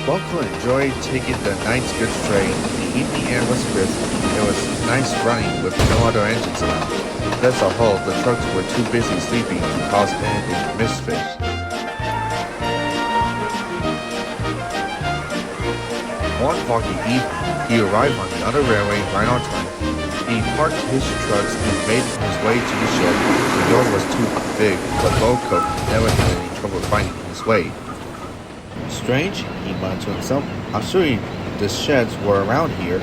Boco enjoyed taking the night's goods train. The evening air was crisp. It was nice running with no other engines around. As a whole, the trucks were too busy sleeping to cause anything misfit. One foggy evening, he arrived on the other railway right on time. He parked his trucks and made his way to the shed. The yard was too big, but Boco never had any trouble finding his way. Strange, he muttered to himself. I'm sure the sheds were around here.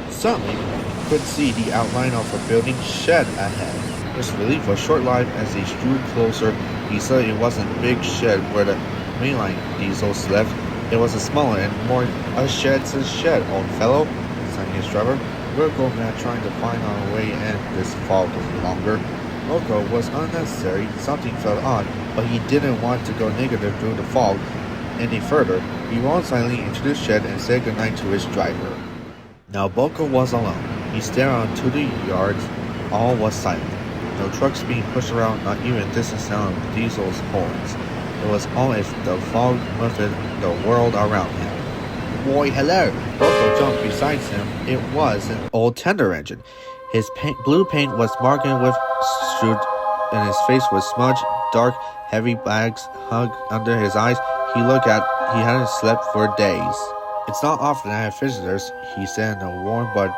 Suddenly, he could see the outline of a building shed ahead. His relief was short-lived as he drew closer. He saw it wasn't a big shed where the mainline diesels left. It was a smaller and more a shed's a shed, old fellow, sang his driver. We're going mad trying to find our way in this fog longer. Boco was unnecessary. Something felt odd, but he didn't want to go negative through the fog any further. He rolled silently into the shed and said goodnight to his driver. Now Boco was alone. He stared out to the yards. All was silent. No trucks being pushed around, not even distant sound of diesel's horns. It was all as if the fog muffled the world around him. Boy, hello! Boco jumped beside him. It was an old tender engine. His blue paint was marked with soot, and his face was smudged. Dark, heavy bags hung under his eyes. He hadn't slept for days. It's not often I have visitors, he said in a warm but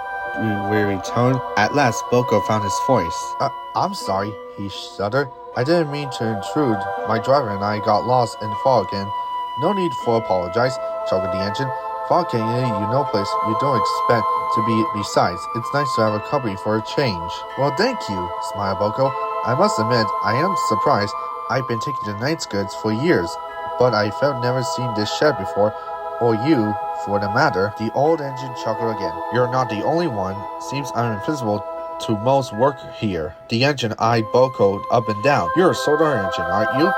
weary tone. At last, Boco found his voice. I'm sorry, he shuddered. I didn't mean to intrude. My driver and I got lost in the fog, and no need for apologize, chuckled the engine. Fog can lead you no place you don't expect to be. Besides, it's nice to have a company for a change. Well, thank you, smiled Boco. I must admit, I am surprised. I've been taking the night's goods for years, but I felt never seen this shed before, or you, for the matter. The old engine chuckled again. You're not the only one. Seems I'm invisible to most work here. The engine eyed Boco up and down. You're a soda engine, aren't you?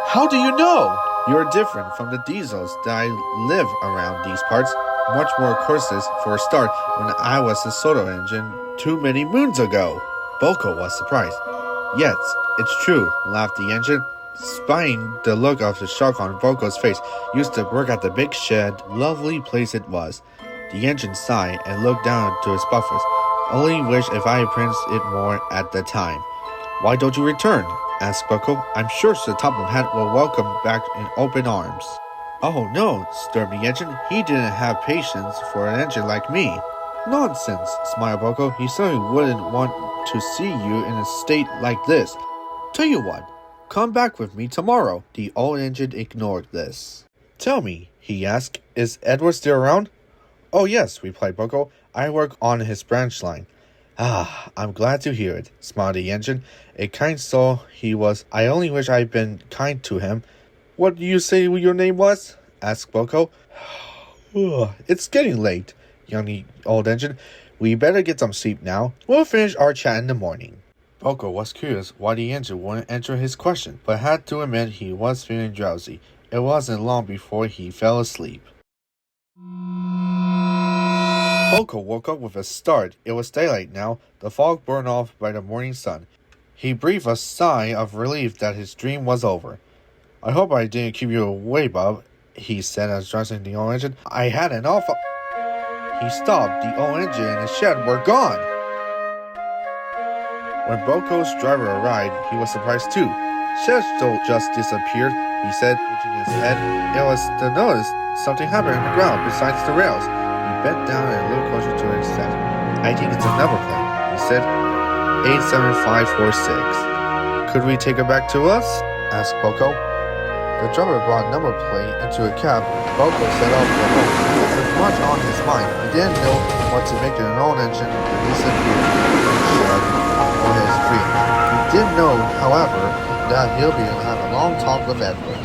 How do you know? You're different from the diesels that I live around these parts. Much more courses for a start when I was a soda engine too many moons ago. Boco was surprised. Yes, it's true, laughed the engine, spying the look of the shock on Boco's face. Used to work at the big shed. Lovely place it was. The engine sighed and looked down to his buffers. Only wish if I had praised it more at the time. Why don't you return? Asked Boco. I'm sure Sir Topham Hatt will welcome back in open arms. Oh no, stormed the engine. He didn't have patience for an engine like me. Nonsense, smiled Boco. He certainly wouldn't want to see you in a state like this. Tell you what, come back with me tomorrow. The old engine ignored this. Tell me, he asked, is Edward still around? Oh yes, replied Boco. I work on his branch line. Ah, I'm glad to hear it, smiled the engine. A kind soul he was. I only wish I'd been kind to him. What do you say your name was? Asked Boco. It's getting late, young the old engine. We better get some sleep now. We'll finish our chat in the morning. Boco was curious why the engine wouldn't answer his question, but had to admit he was feeling drowsy. It wasn't long before he fell asleep. Boco woke up with a start. It was daylight now, the fog burned off by the morning sun. He breathed a sigh of relief that his dream was over. I hope I didn't keep you away, Bob, he said as dressing the old engine. I had an awful... He stopped. The old engine and his shed were gone. When Boco's driver arrived, he was surprised too. Shed still just disappeared, he said, shaking his head. It was to notice something happened on the ground besides the rails. Bent down and looked closer to it and said, I think it's a number plate, he said. 87546. Could we take it back to us? Asked Boco. The driver brought number plate into a cab. Boco set off for home. With much on his mind, he didn't know what to make of an old engine disappear for his dream. He did know, however, that he'll be able to have a long talk with Edward.